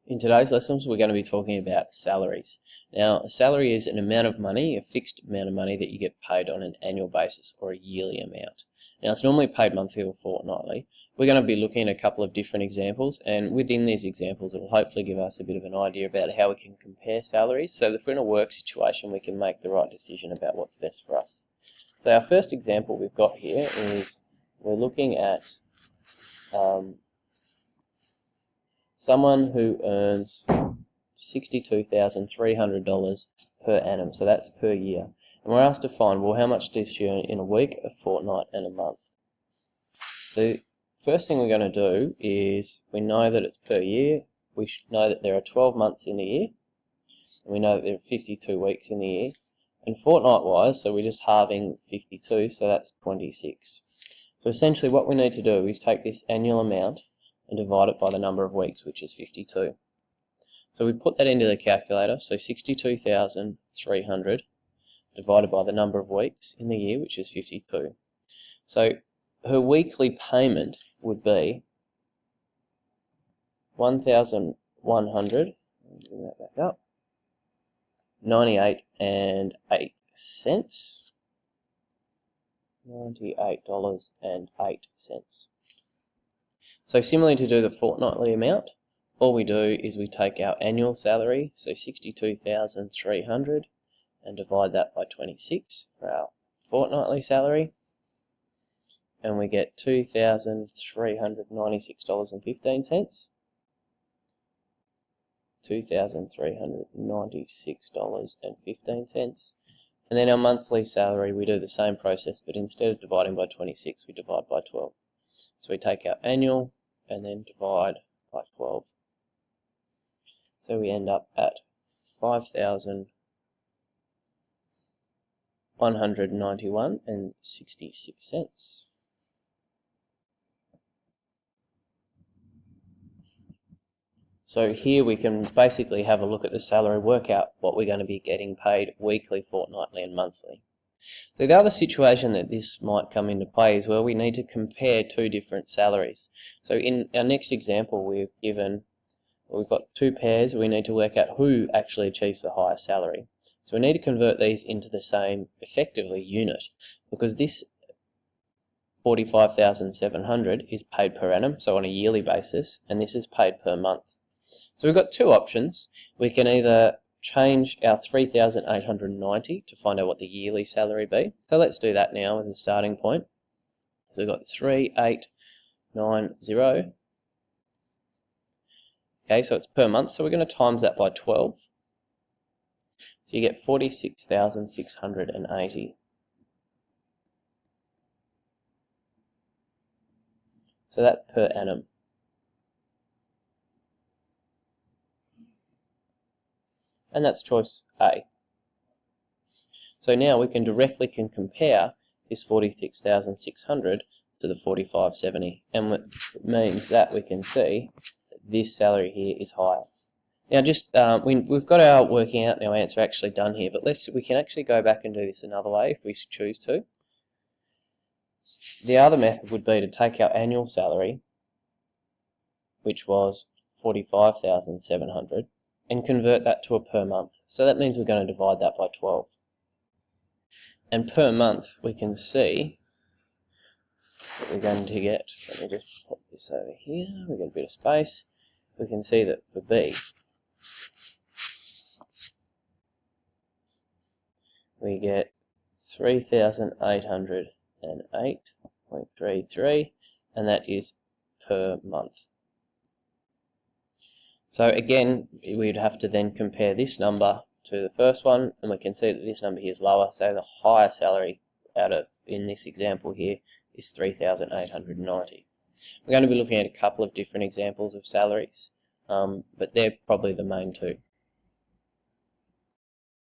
In today's lessons, we're going to be talking about salaries. Now, a salary is an amount of money, a fixed amount of money that you get paid on an annual basis or a yearly amount. Now, it's normally paid monthly or fortnightly. We're going to be looking at a couple of different examples, and within these examples, it will hopefully give us a bit of an idea about how we can compare salaries, so that if we're in a work situation, we can make the right decision about what's best for us. So our first example we've got here is we're looking at someone who earns $62,300 per annum, so that's per year. And we're asked to find, well, how much does she earn in a week, a fortnight, and a month? So the first thing we're going to do is, we know that it's per year, we should know that there are 12 months in the year, and we know that there are 52 weeks in the year. And fortnight-wise, so we're just halving 52, so that's 26. So essentially what we need to do is take this annual amount and divide it by the number of weeks, which is 52. So we put that into the calculator, so 62,300 divided by the number of weeks in the year, which is 52. So her weekly payment would be 1,100, bring that back up, 98 and 8 cents, $98.08. So similarly, to do the fortnightly amount, all we do is we take our annual salary, so 62,300, and divide that by 26 for our fortnightly salary, and we get $2,396.15. $2,396.15. And then our monthly salary, we do the same process, but instead of dividing by 26, we divide by 12. So we take our annual and then divide by 12. So we end up at 5,191.66. So here we can basically have a look at the salary, work out what we're going to be getting paid weekly, fortnightly, and monthly. So the other situation that this might come into play is where we need to compare two different salaries. So in our next example, we've got two pairs. We need to work out who actually achieves the higher salary. So we need to convert these into the same, effectively, unit, because this 45,700 is paid per annum, so on a yearly basis, and this is paid per month. So we've got two options. We can either change our 3,890 to find out what the yearly salary be. So let's do that now as a starting point. So we've got 3,890. Okay, so it's per month, so we're going to times that by 12. So you get 46,680. So that's per annum. And that's choice A. So now we can directly compare this 46,600 to the 4570, and it means that we can see that this salary here is higher. Now, we've got our working out and our answer actually done here, but we can actually go back and do this another way if we choose to. The other method would be to take our annual salary, which was 45,700, and convert that to a per month. So that means we're going to divide that by 12. And per month, we can see that we're going to get, let me just pop this over here, we get a bit of space. We can see that for B, we get 3,808.33, and that is per month. So again, we'd have to then compare this number to the first one, and we can see that this number here is lower, so the higher salary in this example here is 3,890. We're going to be looking at a couple of different examples of salaries, but they're probably the main two.